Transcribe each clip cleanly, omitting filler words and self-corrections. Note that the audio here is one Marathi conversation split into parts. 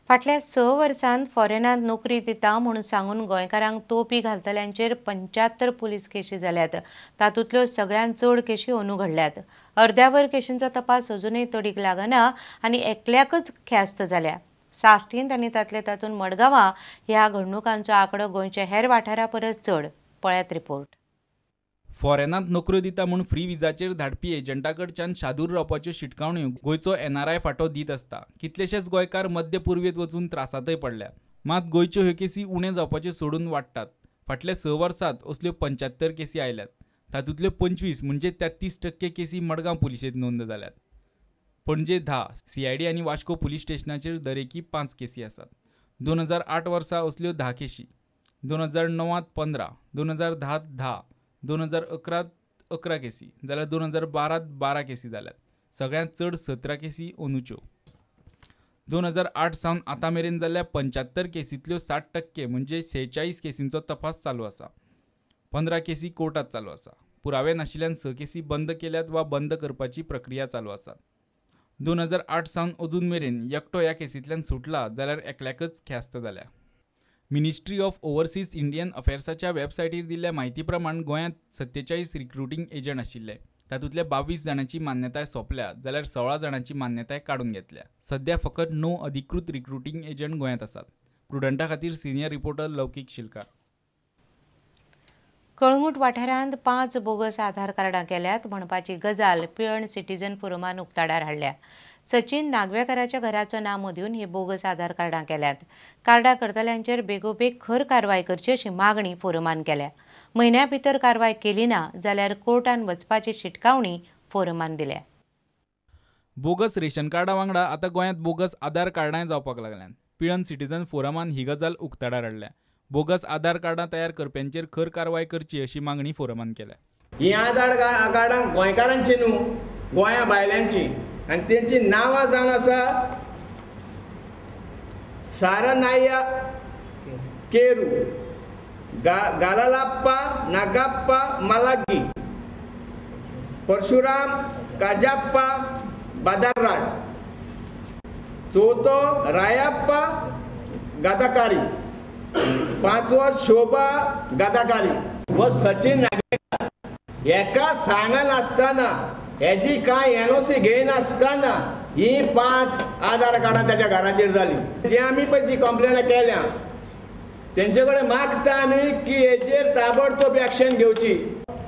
फाटल्या 6 वर्सांत फॉरेनांत नोकरी दिता म्हणून सांगून गोंयकारांक तोपी घालतल्यांचेर 75 पुलीस केशी जाल्यात। तातूंतल्यो सगळ्यांत चड केशी अंदू घडल्यात। अर्द्यावर केशींचो तपास अजूनय तडीक लागना आनी एकल्याकच ख्यास्त जाल्या। साश्टींत आनी तातूंत मडगांवां ह्या घडणुकांचो आंकडो गोंयच्या हेर वाठारां परस चड। पळयात रिपोर्ट। फॉरेनांत नोकऱ्यो दिता म्हूण फ्री विजाचेर धाडपी एजंटा कडच्यान शादूर रावपाच्यो शिटकावण्यो गोंयचो NRI फांटो दीत आसता। कितलेशेच गोंयकार मध्य पूर्वेत वचून त्रासांतय पडल्यात। मात गोंयच्यो ह्यो केसी उणे जावपाचे सोडून वाडटात। फाटल्या 6 वर्सांत असल्यो 75 केसी आयल्यात। तातूंतल्यो 25 म्हणजे 33% केसी मडगांव पुलिशेंत नोंद जाल्यात। पणजे 10, CID आनी वास्को पुलीस स्टेशनाचेर दरेकी 5 केसी आसात। 2008 वर्सा असल्यो 10 केसी, 2009 15, 2010 10, 2011 11 केसी जाल्यार 2012 12 केसी जाल्यात। सगळ्यांत चड 17 केसी अंदूच्यो। 2008 सावन आतां मेरेन जाल्ल्या 75 केसींतल्यो 60% म्हणजे 46 केसींचो तपास चालू आसा। 15 केसी कोर्टात चालू आसा। पुरावे नाशिल्ल्यान 6 केसी बंद केल्यात वा बंद करपाची प्रक्रिया चालू आसा। 2008 सावन अजून मेरेन एकटो ह्या केसींतल्यान सुटला जाल्यार एकल्याकच ख्यास्त जाल्या। मिनिस्ट्री ऑफ ओव्हरसीज इंडियन अफेर्साच्या वेबसायटीर दिल्ल्या म्हायती प्रमाण गोंयांत 47 रिक्रुटींग एजंट आशिल्ले। तातूंतल्या 22 जाणांची मान्यताय सोंपल्या जाल्यार 16 जाणांची मान्यताय काडून घेतल्या। सध्या फकत 9 अधिकृत रिक्रुटींग एजंट गोंयांत आसात। प्रुडंटा खातीर सिनियर रिपोर्टर लौकीक शिलकार। कळंगूट वाठारांत 5 बोगस आधार कार्डां केल्यात म्हणपाची गजाल पियण सिटीजन फोरमान उक्ताडार हाडल्या। सचिन नागवेकराच्या घराचो नामो दिवन ही बोगस आधार कार्डां केल्यात। कार्डां करतल्यांचेर बेगोबेग खर कारवाय करची अशी मागणी फोरमान केल्या। म्हयन्या भितर कारवाय केली ना जाल्यार कोर्टान वचपाची शिटकावणी फोरमान दिल्या। बोगस रेशन कार्डा वांगडा आतां गोंयांत बोगस आधार कार्डांय जावपाक लागल्यात। पियण सिटीजन फोरमान ही गजाल उक्ताडार हाडल्या। बोगस आधार कार्डां तयार करप्यांचेर खर कारवाय करची अशी मागणी फोरमान केल्या। ही आधार कार्डां गोंयकारांची न्हू, गोंया भायल्यांची आनी तेंची नांवां जावन आसा सारनाया केरू, गालालाप्पा नागाप्पा मलागी, परशुराम काजाप्पा बादाराड, चौथो रायप्पा गदाकारी, पांचवो शोभा गदाकारी व सचिन नागवेकर। एका सांगनासतना हेजी कांय NOC घेयनासतना ही 5 आधार कार्डां त्याच्या घराचेर जाली। जे आमी पळय जी कंप्लेन केल्या तेंचे कडेन मागता आमी की हेजेर ताबडतोब एक्शन घेवची।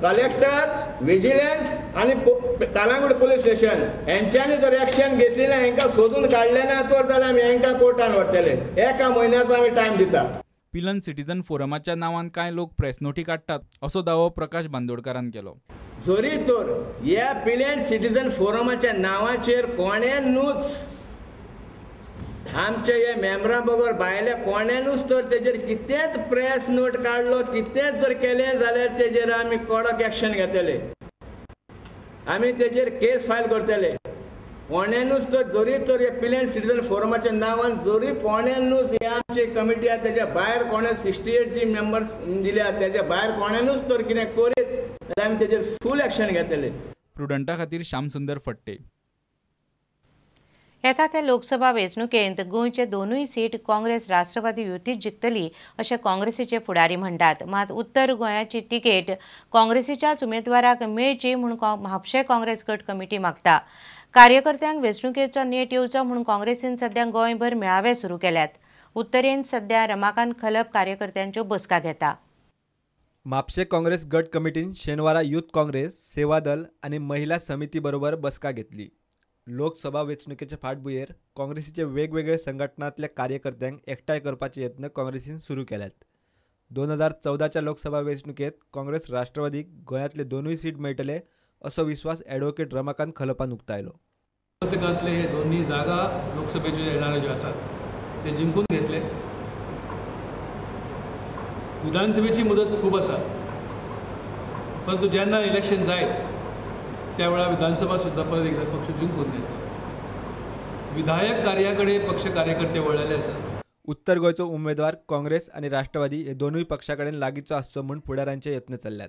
कलेक्टर, विजिलन्स आनी कळंगूट पुलीस स्टेशन हेंच्यांनी जर एक्शन घेतली ना, हेंकां सोदून काडले ना तर जाल्यार आमी हेंकां कोर्टान व्हरतले। एका म्हयन्याचो आमी टायम दिता। पिलन सिटीजन फोरमाच्या नांवान कांय लोक प्रेस नोटी काडटात असो दावो प्रकाश बांदोडकरान केलो। जरी तर ह्या पिलन सिटीजन फोरमाच्या नांवाचेर कोणेनूच आमचे हे मेंबरां बरोबर भायले कोणेनूच तर तेजेर कितेंच प्रेस नोट काडलो, कितेंच जर केलें जाल्यार तेजेर आमी कडक एक्शन घेतले। आमी तेजेर केस फायल करतले। कोणेनूच तर जरी तर हे पिलन सिटीजन फोरमाच्या नांवान जरी कोणेनूच हे आमची कमिटी आसा तेच्या भायर कोणे 68 जी मेंबर्स दिल्या तेच्या भायर कोणेनूच तर कितें करीत जाल्यार आमी तेजेर फूल एक्शन घेतले। प्रुडंटा खातीर श्यामसुंदर फडटे। येता त्या लोकसभा वेंचणुकेंत गोंयचे दोनूय सीट काँग्रेस राष्ट्रवादी युतीच जिखतली अशें काँग्रेसीचे फुडारी म्हणटात। मात उत्तर गोंयाची तिकेट काँग्रेसीच्याच उमेदवाराक मेळची म्हूण म्हापशें काँग्रेस गट कमिटी मागता। कार्यकर्त्यांक वेंचणुकेचो नेट येवचो म्हूण काँग्रेसीन सध्या गोंयभर मेळावे सुरू केल्यात। उत्तरेंत सध्या रमाकांत खलप कार्यकर्त्यांच्यो बसका घेता। म्हापशें काँग्रेस गट कमिटीन शेनवारा यूथ काँग्रेस, सेवा दल आनी महिला समिती बरोबर बसका घेतली। लोकसभा वेंचणुकेच्या फाटभुंयेर काँग्रेसीचे वेगवेगळे संघटनांतल्या कार्यकर्त्यांक एकठांय करपाचे यत्न काँग्रेसीन सुरू केल्यात। 2014च्या लोकसभा वेंचणुकेंत काँग्रेस राष्ट्रवादीक गोंयांतले दोनूय सीट मेळटले असो विश्वास ॲडव्होकेट रमाकांत खलपान उक्तायलो। कर्नाटकांतले हे दोन्ही जागा लोकसभेच्यो येणाऱ्यो ज्यो आसात ते जिंकून घेतले। विधानसभेची मुदत खूब आसा, परंतु जेन्ना इलेक्शन जायत त्या वेळा विधानसभा सुद्धा परत एकदा पक्ष जिंकून घेतलो। विधायक कार्याकडे पक्ष कार्यकर्ते वळलेले आसात। उत्तर गोंयचो उमेदवार काँग्रेस आनी राष्ट्रवादी हे दोनूय पक्षा कडेन लागींचो आसचो म्हूण फुडाऱ्यांचे यत्न चल्ल्यात।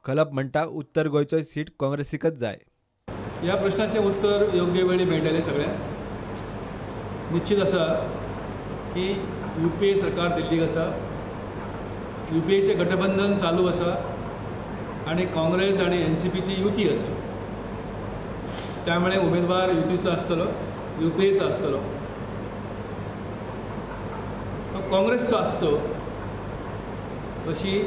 खलप म्हणटा उत्तर गोंयचो सीट काँग्रेसीकच जाय। या प्रश्नाचे उत्तर योग्य वेळी मेळटले सगळ्यांक। निश्चित आसा की UPA सरकार दिल्लीक आसा, UPAचें गठबंधन चालू आसा आणि काँग्रेस आणि NCPची युती आसा. त्यामुळे उमेदवार युतीचो आसतलो, UPAचो आसतलो, तो काँग्रेसचो आसचो अशी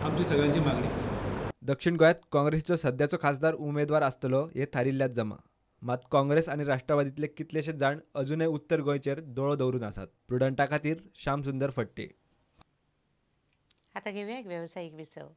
आमची सगळ्यांची मागणी आसा. दक्षिण गोंयांत काँग्रेसीचो सध्याचो खासदार उमेदवार आसतलो हे थारिल्ल्यात जमा. मात काँग्रेस आणि राष्ट्रवादीतले कितलेशेच जाण अजूनय उत्तर गोंयचेर दोळो दवरून आसात. प्रुडंटा खातीर श्याम सुंदर फडते. आता घेऊया एक व्यावसायिक विसव.